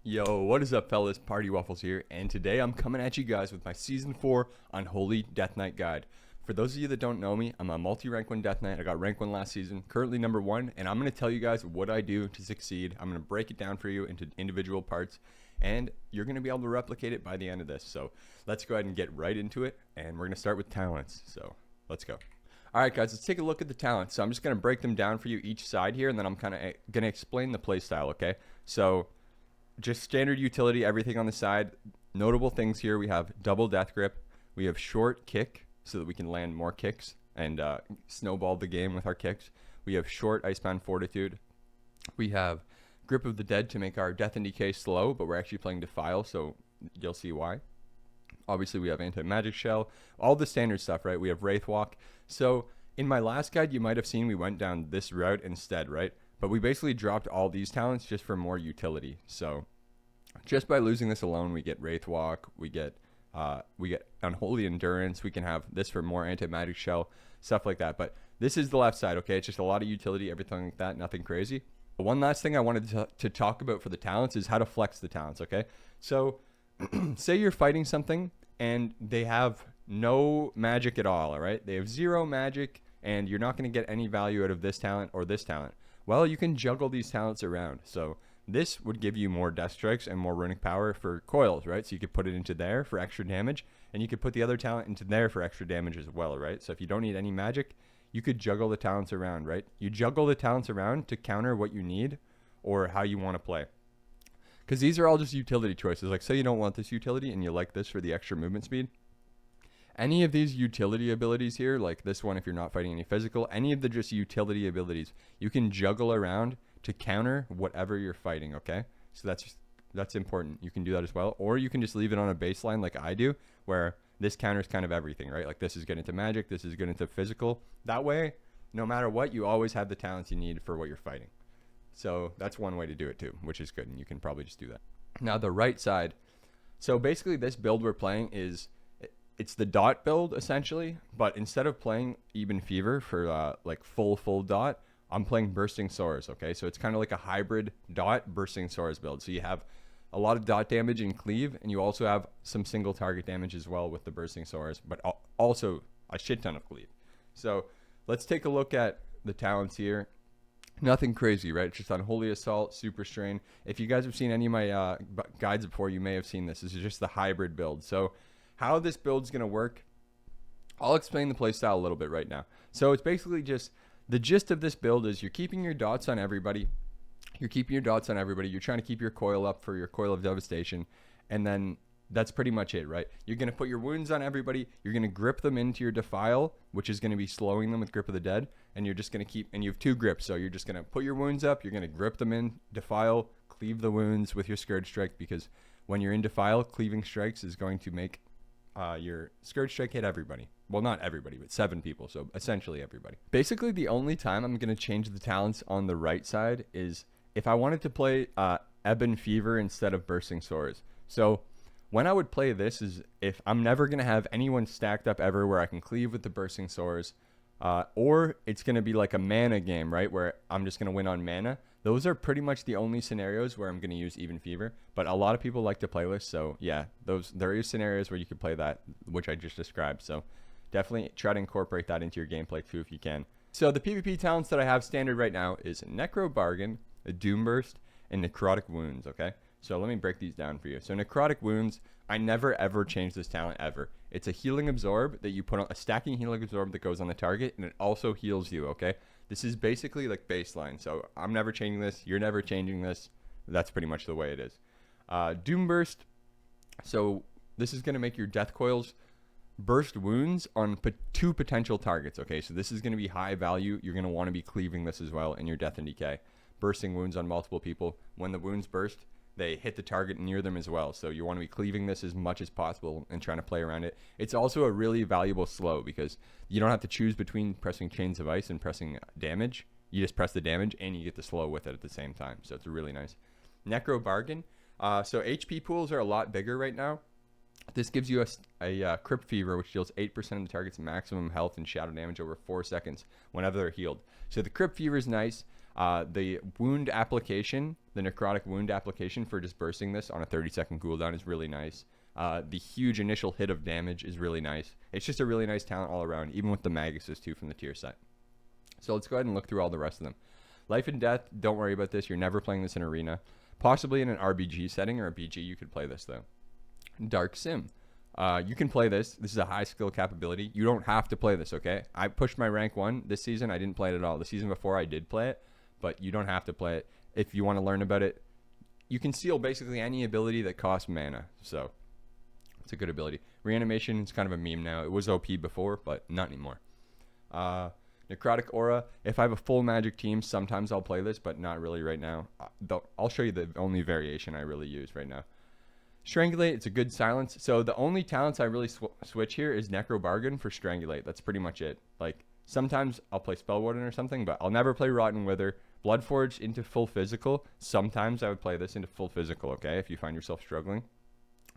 Yo, what is up, fellas? Partywaffles here, and today I'm coming at you guys with my Season 4 Unholy Death Knight guide. For those of you that don't know me, I'm a multi-rank 1 Death Knight. I got rank 1 last season, currently number 1, and I'm going to tell you guys what I do to succeed. I'm going to break it down for you into individual parts, and you're going to be able to replicate it by the end of this. So let's go ahead and get right into it, and we're going to start with talents. So let's go. Alright guys, let's take a look at the talents. So I'm just going to break them down for you each side here, and then I'm kind of going to explain the playstyle, okay? So just standard utility, everything on the side. Notable things here, we have double death grip, we have short kick so that we can land more kicks and snowball the game with our kicks. We have short icebound fortitude. We have grip of the dead to make our death and decay slow, but we're actually playing defile, so you'll see why. Obviously we have anti-magic shell, all the standard stuff, right? We have wraith walk. So in my last guide you might have seen we went down this route instead, right? But we basically dropped all these talents just for more utility. So just by losing this alone, we get Wraith Walk, we get Unholy Endurance, we can have this for more anti-magic shell, stuff like that. But this is the left side, okay? It's just a lot of utility, everything like that, nothing crazy. But one last thing I wanted to talk about for the talents is how to flex the talents, okay? So say you're fighting something and they have no magic at all right? They have 0 magic and you're not going to get any value out of this talent or this talent. Well, you can juggle these talents around. So this would give you more death strikes and more runic power for coils, right? So you could put it into there for extra damage, and you could put the other talent into there for extra damage as well, right? So if you don't need any magic, you could juggle the talents around, right? You juggle the talents around to counter what you need or how you want to play. Because these are all just utility choices. Like, say you don't want this utility and you like this for the extra movement speed. Any of these utility abilities here, like this one if you're not fighting any physical, any of the just utility abilities, you can juggle around to counter whatever you're fighting, okay? So that's important. You can do that as well. Or you can just leave it on a baseline like I do, where this counters kind of everything, right? Like this is good into magic, this is good into physical. That way, no matter what, you always have the talents you need for what you're fighting. So that's one way to do it too, which is good, and you can probably just do that. Now the right side. So basically this build we're playing is, it's the dot build essentially, but instead of playing Even Fever for like full dot, I'm playing Bursting Swords, okay? So it's kind of like a hybrid dot Bursting Swords build. So you have a lot of dot damage and cleave, and you also have some single target damage as well with the Bursting Swords, but also a shit ton of cleave. So let's take a look at the talents here. Nothing crazy, right? It's just Unholy Assault, Super Strain. If you guys have seen any of my guides before, you may have seen this. This is just the hybrid build. So how this build's going to work, I'll explain the playstyle a little bit right now. So it's basically just, the gist of this build is you're keeping your dots on everybody. You're trying to keep your coil up for your Coil of Devastation. And then that's pretty much it, right? You're going to put your wounds on everybody. You're going to grip them into your Defile, which is going to be slowing them with Grip of the Dead. And you're just going to keep, and you have 2 grips. So you're just going to put your wounds up. You're going to grip them in, Defile, cleave the wounds with your Scourge Strike, because when you're in Defile, cleaving strikes is going to make your Scourge Strike hit everybody. Well, not everybody, but 7 people, so essentially everybody. Basically, the only time I'm going to change the talents on the right side is if I wanted to play Ebon Fever instead of Bursting Swords. So when I would play this is if I'm never going to have anyone stacked up ever where I can cleave with the Bursting Swords, or it's going to be like a mana game, right, where I'm just going to win on mana. Those are pretty much the only scenarios where I'm going to use Even Fever, but a lot of people like to play this, so yeah, there is scenarios where you could play that, which I just described, so definitely try to incorporate that into your gameplay too if you can. So the PvP talents that I have standard right now is Necro Bargain, a Doom Burst, and Necrotic Wounds, okay? So let me break these down for you. So Necrotic Wounds, I never ever change this talent ever. It's a healing absorb that you put on, a stacking healing absorb that goes on the target, and it also heals you, okay? This is basically like baseline, so I'm never changing this, you're never changing this. That's pretty much the way it is. Doom Burst, so this is going to make your death coils burst wounds on 2 potential targets, okay? So this is going to be high value. You're going to want to be cleaving this as well in your death and decay. Bursting wounds on multiple people. When the wounds burst, they hit the target near them as well. So you want to be cleaving this as much as possible and trying to play around it. It's also a really valuable slow because you don't have to choose between pressing Chains of Ice and pressing damage. You just press the damage and you get the slow with it at the same time. So it's really nice. Necro Bargain. So HP pools are a lot bigger right now. This gives you a Crypt Fever, which deals 8% of the target's maximum health and shadow damage over 4 seconds whenever they're healed. So the Crypt Fever is nice. The wound application, The necrotic wound application for just bursting this on a 30-second cooldown is really nice. The huge initial hit of damage is really nice. It's just a really nice talent all around, even with the Maguses too from the tier set. So let's go ahead and look through all the rest of them. Life and Death, don't worry about this. You're never playing this in Arena. Possibly in an RBG setting or a BG, you could play this though. Dark Sim. You can play this. This is a high skill capability. You don't have to play this, okay? I pushed my rank 1 this season. I didn't play it at all. The season before I did play it, but you don't have to play it. If you want to learn about it, you can seal basically any ability that costs mana. So it's a good ability. Reanimation is kind of a meme now. It was OP before, but not anymore. Necrotic Aura. If I have a full magic team, sometimes I'll play this, but not really right now. I'll show you the only variation I really use right now. Strangulate, it's a good silence. So the only talents I really switch here is Necro Bargain for Strangulate. That's pretty much it. Like, sometimes I'll play Spell Warden or something, but I'll never play Rotten Wither. Bloodforge into full physical. Sometimes I would play this into full physical, okay, if you find yourself struggling.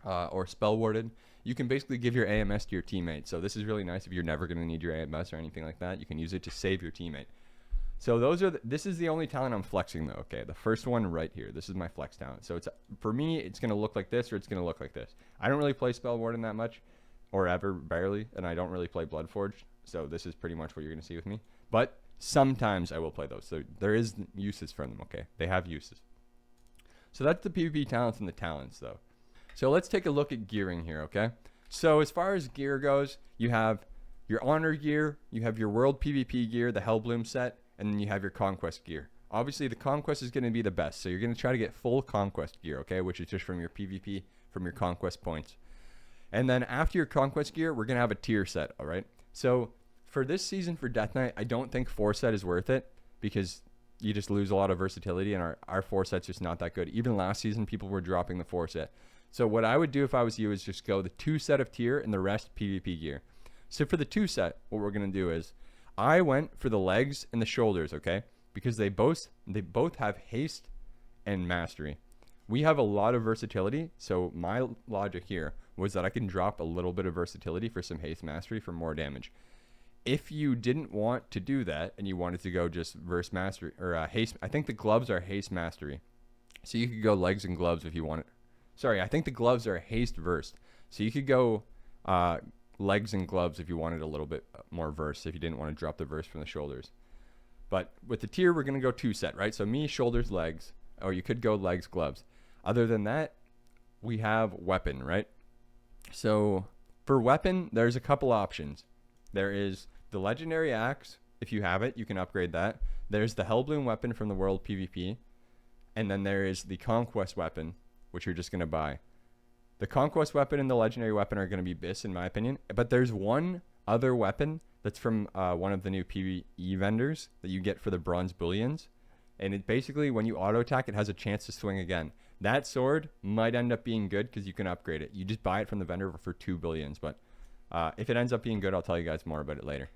Or Spell Warden. You can basically give your AMS to your teammate. So this is really nice if you're never going to need your AMS or anything like that. You can use it to save your teammate. So this is the only talent I'm flexing though, okay? The first one right here. This is my flex talent. So for me, it's going to look like this or it's going to look like this. I don't really play Spell Warden that much or ever, barely, and I don't really play Bloodforge. So this is pretty much what you're going to see with me. But sometimes I will play those. So there is uses for them, okay? They have uses. So that's the PvP talents and the talents though. So let's take a look at gearing here, okay? So as far as gear goes, you have your Honor gear, you have your World PvP gear, the Hellbloom set, and then you have your Conquest gear. Obviously, the Conquest is going to be the best, so you're going to try to get full Conquest gear, okay? Which is just from your PvP, from your Conquest points. And then after your Conquest gear, we're going to have a tier set, all right? So for this season for Death Knight, I don't think 4 set is worth it because you just lose a lot of versatility, and our 4 set's just not that good. Even last season, people were dropping the 4 set. So what I would do if I was you is just go the 2 set of tier and the rest PvP gear. So for the 2 set, what we're going to do is I went for the legs and the shoulders, okay? Because they both have haste and mastery. We have a lot of versatility, so my logic here was that I can drop a little bit of versatility for some haste mastery for more damage. If you didn't want to do that and you wanted to go just verse mastery or haste, I think the gloves are haste mastery. So you could go legs and gloves if you wanted. Sorry, I think the gloves are haste versed. So you could go legs and gloves if you wanted a little bit more verse, if you didn't want to drop the verse from the shoulders. But with the tier, we're going to go 2 set, right? So me, shoulders, legs, or you could go legs, gloves. Other than that, we have weapon, right? So for weapon, there's a couple options. There is the legendary axe. If you have it, you can upgrade that. There's the Hellbloom weapon from the World PvP. And then there is the Conquest weapon, which you're just going to buy. The Conquest weapon and the legendary weapon are going to be BIS in my opinion. But there's one other weapon that's from one of the new PvE vendors that you get for the bronze bullions. And it basically, when you auto attack, it has a chance to swing again. That sword might end up being good because you can upgrade it. You just buy it from the vendor for 2 billions. But if it ends up being good, I'll tell you guys more about it later.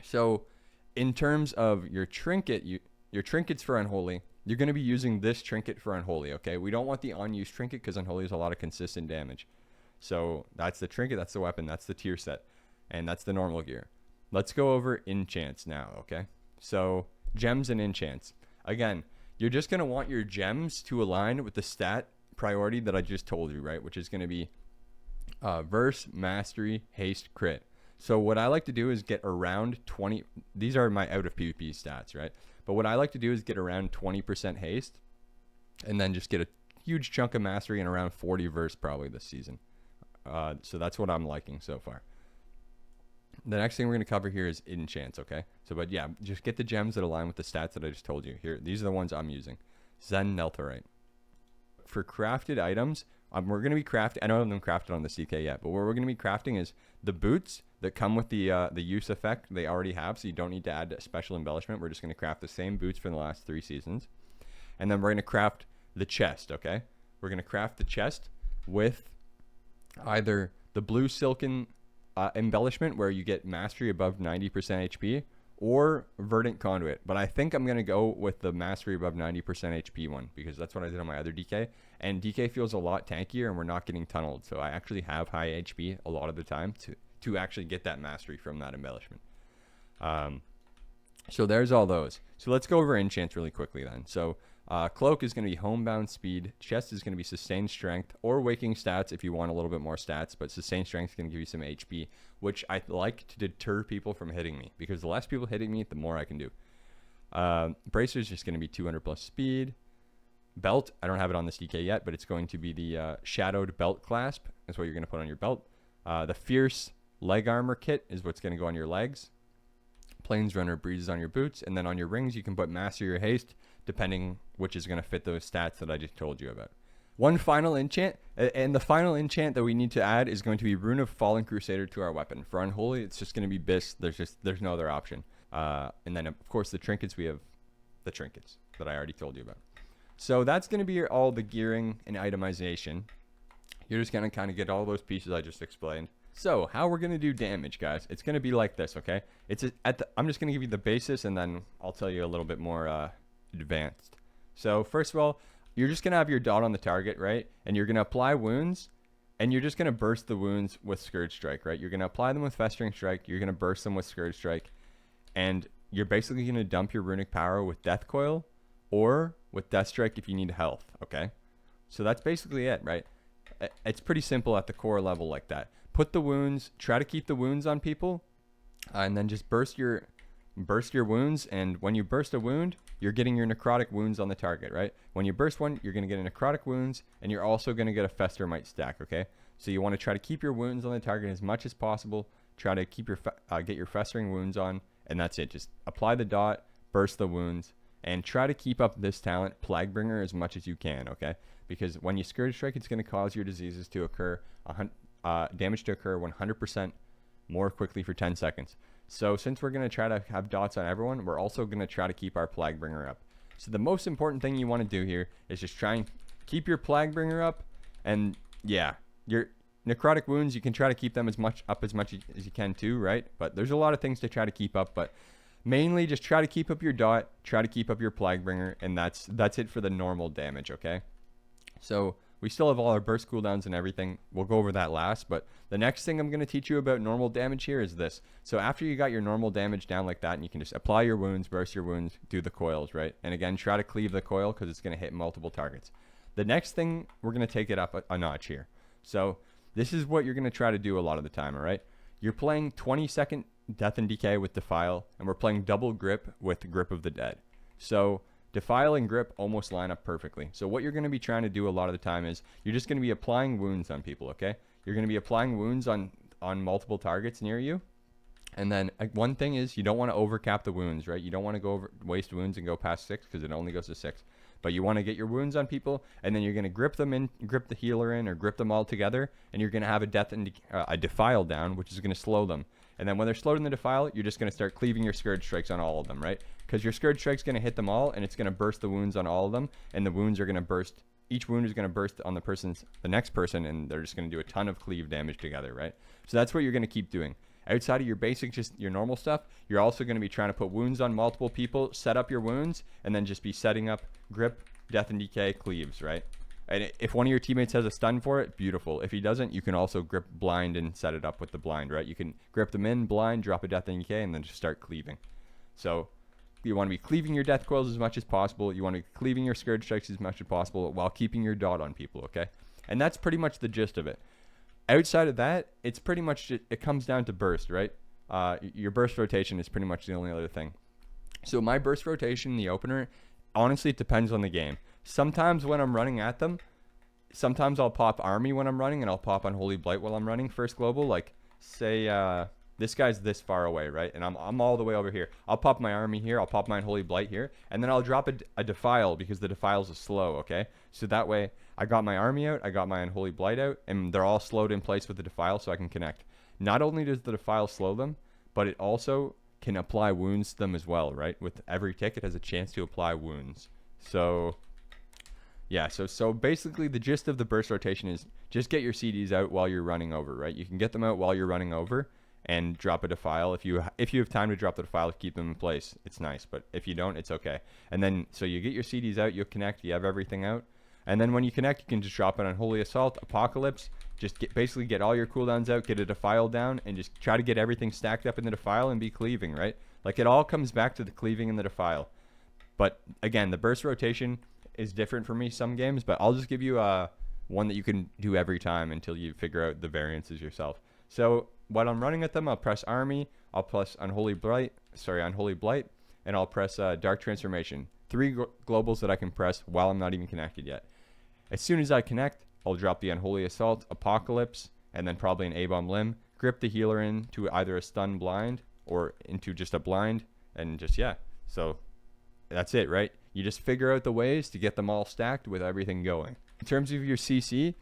So in terms of your trinket, your trinkets for Unholy, you're going to be using this trinket for Unholy, okay? We don't want the unused trinket because Unholy has a lot of consistent damage. So that's the trinket, that's the weapon, that's the tier set, and that's the normal gear. Let's go over enchants now, okay? So gems and enchants. Again, you're just going to want your gems to align with the stat priority that I just told you, right? Which is going to be verse, mastery, haste, crit. So what I like to do is get around 20. These are my out of PvP stats, right? But what I like to do is get around 20% haste and then just get a huge chunk of mastery and around 40 verse probably this season. So that's what I'm liking so far. The next thing we're going to cover here is enchants, okay? So, but yeah, just get the gems that align with the stats that I just told you. Here, these are the ones I'm using. Zen Nelthorite. For crafted items, we're going to be crafting, I don't have them crafted on the CK yet, but what we're going to be crafting is the boots that come with the use effect they already have, so you don't need to add a special embellishment. We're just going to craft the same boots from the last 3 seasons. And then we're going to craft the chest, okay? We're going to craft the chest with either the blue silken embellishment where you get mastery above 90% HP, or verdant conduit. But I think I'm going to go with the mastery above 90% HP one because that's what I did on my other DK. And DK feels a lot tankier and we're not getting tunneled. So I actually have high HP a lot of the time to actually get that mastery from that embellishment. So there's all those. So let's go over enchants really quickly then. So Cloak is going to be homebound speed. Chest is going to be sustained strength or waking stats if you want a little bit more stats, but sustained strength is going to give you some HP, which I like to deter people from hitting me, because the less people hitting me, the more I can do. Bracer is just going to be 200 plus speed. Belt, I don't have it on this DK yet, but it's going to be the shadowed belt clasp. That's what you're going to put on your belt. The fierce leg armor kit is what's going to go on your legs. Planesrunner breezes on your boots, and then on your rings you can put mastery or haste, depending which is going to fit those stats that I just told you about. One final enchant, and the final enchant that we need to add is going to be Rune of Fallen Crusader to our weapon. For Unholy, it's just going to be Bis. There's no other option. And then of course the trinkets, we have the trinkets that I already told you about. So that's going to be all the gearing and itemization. You're just going to kind of get all those pieces I just explained. So how we're going to do damage, guys, it's going to be like this, okay? I'm just going to give you the basis, and then I'll tell you a little bit more advanced. So first of all, you're just going to have your dot on the target, right? And you're going to apply wounds, and you're just going to burst the wounds with Scourge Strike, right? You're going to apply them with Festering Strike. You're going to burst them with Scourge Strike. And you're basically going to dump your runic power with Death Coil or with Death Strike if you need health, okay? So that's basically it, right? It's pretty simple at the core level like that. Put the wounds, try to keep the wounds on people, and then just burst your wounds. And when you burst a wound, you're getting your necrotic wounds on the target, right? When you burst one, you're going to get a necrotic wounds, and you're also going to get a Fester Might stack, okay? So you want to try to keep your wounds on the target as much as possible. Try to keep your get your festering wounds on, and that's it. Just apply the dot, burst the wounds, and try to keep up this talent, Plaguebringer, as much as you can, okay? Because when you Scourge Strike, it's going to cause your diseases to occur, damage to occur 100% more quickly for 10 seconds. So since we're going to try to have dots on everyone, we're also going to try to keep our Plaguebringer up. So the most important thing you want to do here is just try and keep your Plaguebringer up, and yeah, your necrotic wounds, you can try to keep them as much as you can too, right? But there's a lot of things to try to keep up, but mainly just try to keep up your dot, try to keep up your Plaguebringer, and that's it for the normal damage, okay? So we still have all our burst cooldowns and everything. We'll go over that last, but the next thing I'm going to teach you about normal damage here is this. So after you got your normal damage down like that, and you can just apply your wounds, burst your wounds, do the coils, right? And again, try to cleave the coil because it's going to hit multiple targets. The next thing, we're going to take it up a notch here. So this is what you're going to try to do a lot of the time, all right? You're playing 20-second Death and Decay with Defile, and we're playing double Grip with Grip of the Dead. So Defile and Grip almost line up perfectly. So what you're going to be trying to do a lot of the time is you're just going to be applying wounds on people, okay? You're going to be applying wounds on multiple targets near you. And then one thing is you don't want to overcap the wounds, right? You don't want to waste wounds and go past 6 because it only goes to 6. But you want to get your wounds on people, and then you're going to grip the healer in, or grip them all together, and you're going to have a Defile down, which is going to slow them. And then when they're slowed in the Defile, you're just going to start cleaving your Scourge Strikes on all of them, right? Because your Scourge Strike's going to hit them all, and it's going to burst the wounds on all of them, and the wounds are going to burst. Each wound is going to burst on the next person, and they're just going to do a ton of cleave damage together, right? So that's what you're going to keep doing. Outside of your basic, just your normal stuff, you're also going to be trying to put wounds on multiple people, set up your wounds, and then just be setting up Grip, Death and Decay, cleaves, right? And if one of your teammates has a stun for it, beautiful. If he doesn't, you can also grip blind and set it up with the blind, right? You can grip them in, blind, drop a Death and Decay, and then just start cleaving. So you want to be cleaving your Death Coils as much as possible. You want to be cleaving your Scourge Strikes as much as possible while keeping your dot on people, okay? And that's pretty much the gist of it. Outside of that, it's pretty much, it comes down to burst, right? Your burst rotation is pretty much the only other thing. So my burst rotation in the opener, honestly, it depends on the game. Sometimes when I'm running at them, sometimes I'll pop Army when I'm running, and I'll pop Unholy Blight while I'm running first global. Like, say, this guy's this far away, right? And I'm all the way over here. I'll pop my Army here, I'll pop my Unholy Blight here, and then I'll drop a Defile because the Defile's a slow, okay? So that way, I got my Army out, I got my Unholy Blight out, and they're all slowed in place with the Defile so I can connect. Not only does the Defile slow them, but it also can apply wounds to them as well, right? With every tick, it has a chance to apply wounds. So yeah, so basically the gist of the burst rotation is just get your CDs out while you're running over, right? You can get them out while you're running over and drop a Defile. If you have time to drop the Defile, keep them in place, it's nice. But if you don't, it's okay. And then, so you get your CDs out, you'll connect, you have everything out. And then when you connect, you can just drop an Unholy Assault, Apocalypse, just basically get all your cooldowns out, get a Defile down, and just try to get everything stacked up in the Defile and be cleaving, right? Like, it all comes back to the cleaving and the Defile. But again, the burst rotation, is different for me some games, but I'll just give you one that you can do every time until you figure out the variances yourself. So when I'm running at them, I'll press Army, I'll press Unholy Blight, and I'll press Dark Transformation. 3 globals that I can press while I'm not even connected yet. As soon as I connect, I'll drop the Unholy Assault, Apocalypse, and then probably an A-Bomb Limb, grip the healer into either a stun blind or into just a blind, and just, yeah. So that's it, right? You just figure out the ways to get them all stacked with everything going. In terms of your CC,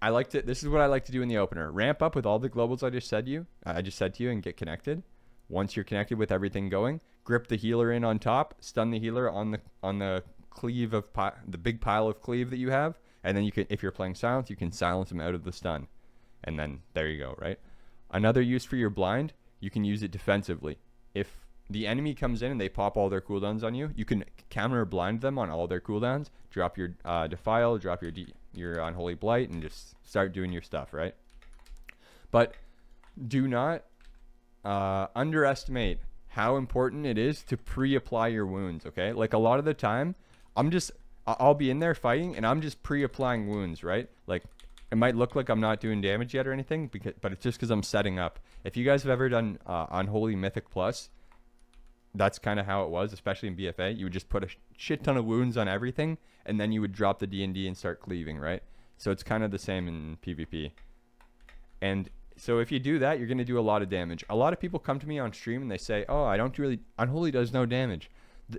this is what I like to do in the opener. Ramp up with all the globals I just said to you and get connected. Once you're connected with everything going, grip the healer in on top, stun the healer on the cleave of the big pile of cleave that you have, and then you can, if you're playing silence, you can silence him out of the stun, and then there you go, right? Another use for your blind, you can use it defensively. If the enemy comes in and they pop all their cooldowns on you, you can counter blind them on all their cooldowns, drop your Defile, drop your Unholy Blight, and just start doing your stuff, right? But do not underestimate how important it is to pre-apply your wounds, okay? Like a lot of the time, I'll be in there fighting and I'm just pre-applying wounds, right? Like it might look like I'm not doing damage yet or anything, but it's just because I'm setting up. If you guys have ever done Unholy Mythic Plus, that's kind of how it was, especially in BFA. You would just put a shit ton of wounds on everything, and then you would drop the D&D and start cleaving, right? So it's kind of the same in PvP. And so if you do that, you're going to do a lot of damage. A lot of people come to me on stream and they say, oh, Unholy does no damage.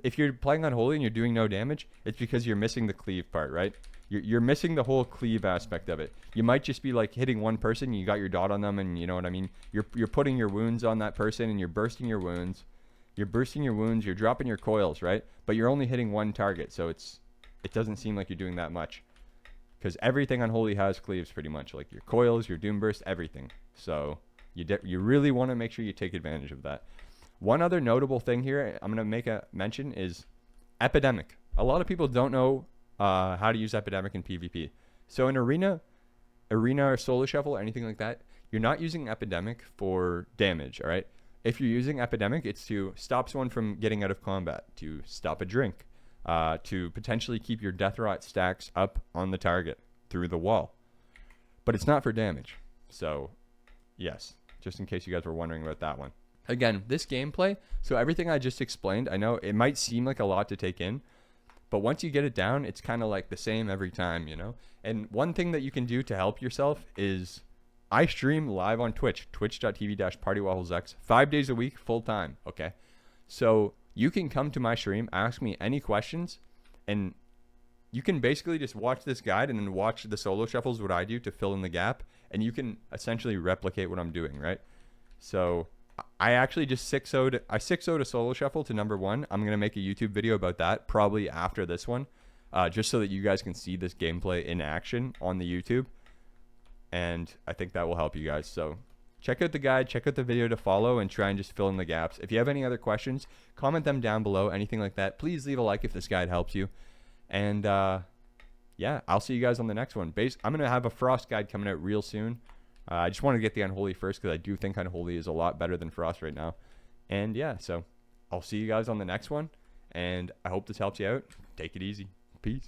If you're playing Unholy and you're doing no damage, it's because you're missing the cleave part, right? You're missing the whole cleave aspect of it. You might just be like hitting one person, you got your dot on them, and you know what I mean? You're putting your wounds on that person and you're bursting your wounds. You're dropping your coils, right? But you're only hitting one target, so it doesn't seem like you're doing that much. Because everything Unholy has cleaves pretty much, like your coils, your doom burst, everything. So you really want to make sure you take advantage of that. One other notable thing here I'm going to make a mention is Epidemic. A lot of people don't know how to use Epidemic in PvP. So in Arena or Solo Shuffle or anything like that, you're not using Epidemic for damage, all right? If you're using Epidemic, it's to stop someone from getting out of combat, to stop a drink, to potentially keep your Death Rot stacks up on the target through the wall. But it's not for damage. So, yes, just in case you guys were wondering about that one. Again, this gameplay, so everything I just explained, I know it might seem like a lot to take in, but once you get it down, it's kind of like the same every time, you know? And one thing that you can do to help yourself is I stream live on Twitch, twitch.tv/PartyWafflesX, 5 days a week, full time, okay? So you can come to my stream, ask me any questions, and you can basically just watch this guide and then watch the solo shuffles, what I do to fill in the gap, and you can essentially replicate what I'm doing, right? So I actually just 6-0'd a solo shuffle to #1. I'm going to make a YouTube video about that probably after this one, just so that you guys can see this gameplay in action on the YouTube. And I think that will help you guys. So check out the guide, check out the video to follow, and try and just fill in the gaps. If you have any other questions, comment them down below, anything like that. Please leave a like if this guide helps you. And yeah, I'll see you guys on the next one. I'm going to have a Frost guide coming out real soon. I just want to get the Unholy first because I do think Unholy is a lot better than Frost right now. And yeah, so I'll see you guys on the next one. And I hope this helps you out. Take it easy. Peace.